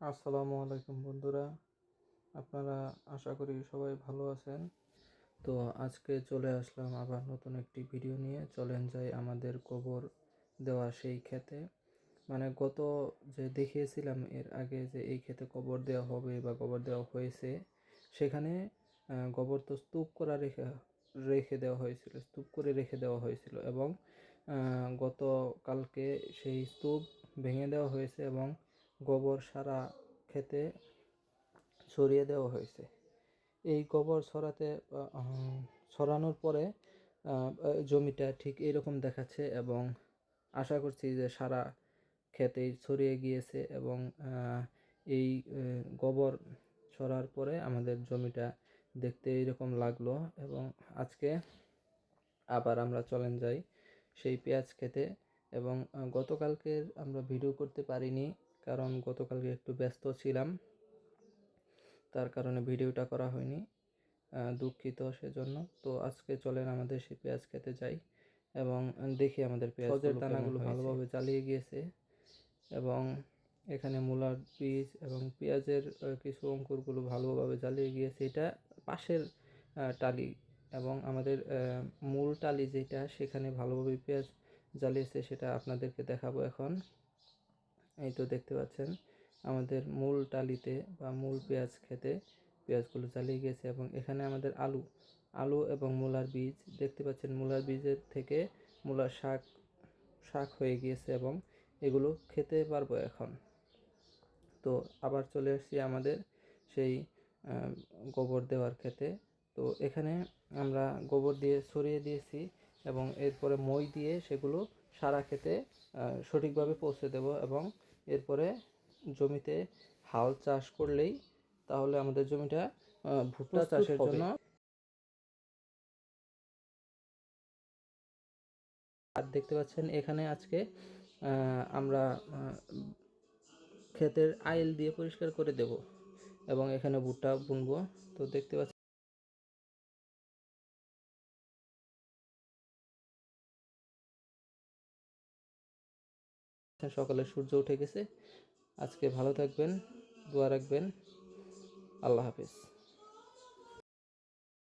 আসসালামু আলাইকুম বন্ধুরা, আপনারা আশা করি সবাই ভালো আছেন। তো আজকে চলে আসলাম আবার নতুন একটি ভিডিও নিয়ে। চলেন যাই আমাদের গোবর দেওয়া সেই ক্ষেতে। মানে গত যে দেখিয়েছিলাম এর আগে যে এই ক্ষেতে গোবর দেওয়া হবে বা গোবর দেওয়া হয়েছে, সেখানে গোবর তো স্তূপ করা রেখে রেখে দেওয়া হয়েছিল, স্তূপ করে রেখে দেওয়া হয়েছিল এবং গতকালকে সেই স্তূপ ভেঙে দেওয়া হয়েছে এবং গোবর সারা ক্ষেতে ছড়িয়ে দেওয়া হয়েছে। এই গোবর ছড়ানোর পরে জমিটা ঠিক এরকম দেখাচ্ছে এবং আশা করছি যে সারা ক্ষেতেই ছড়িয়ে গিয়েছে এবং এই গোবর ছড়ার পরে আমাদের জমিটা দেখতে এইরকম লাগলো। এবং আজকে আবার আমরা চলেন যাই সেই পেঁয়াজ খেতে। এবং গতকালকের আমরা ভিডিও করতে পারিনি, কারণ গতকালকে একটু ব্যস্ত ছিলাম, তার কারণে ভিডিওটা করা হয়নি, দুঃখিত সেজন্য। তো আজকে চলেন আমাদের সেই পেঁয়াজ খেতে যাই এবং দেখি আমাদের পেঁয়াজের দানাগুলো ভালোভাবে জ্বালিয়ে গিয়েছে এবং এখানে মূলার বীজ এবং পেঁয়াজের কিছু অঙ্কুরগুলো ভালোভাবে জ্বালিয়ে গিয়েছে। এটা পাশের টালি এবং আমাদের মূল টালি যেটা, সেখানে ভালোভাবে পেঁয়াজ জ্বালিয়েছে, সেটা আপনাদেরকে দেখাবো এখন। এই তো দেখতে পাচ্ছেন আমাদের মূল টালিতে বা মূল পেঁয়াজ খেতে পেঁয়াজগুলো জ্বালিয়ে গেছে। এবং এখানে আমাদের আলু এবং মূলার বীজ দেখতে পাচ্ছেন, মূলার বীজের থেকে মূলার শাক হয়ে গিয়েছে এবং এগুলো খেতে পারবো এখন। তো আবার চলে আসছি আমাদের সেই গোবর দেওয়ার ক্ষেতে। তো এখানে আমরা গোবর দিয়ে ছড়িয়ে দিয়েছি এবং এরপরে মই দিয়ে সেগুলো সারা ক্ষেতে সঠিকভাবে পৌঁছে দেব এবং এরপরে জমিতে হাল চাষ করলেই তাহলে আমাদের জমিটা ভুট্টা চাষের জন্য। আর দেখতে পাচ্ছেন এখানে আজকে আমরা ক্ষেতের আইল দিয়ে পরিষ্কার করে দেব এবং এখানে ভুট্টা বুনবো। তো দেখতে পাচ্ছেন সকালে সূর্য উঠে গেছে। আজকে ভালো থাকবেন, দোয়া রাখবেন। আল্লাহ হাফিজ।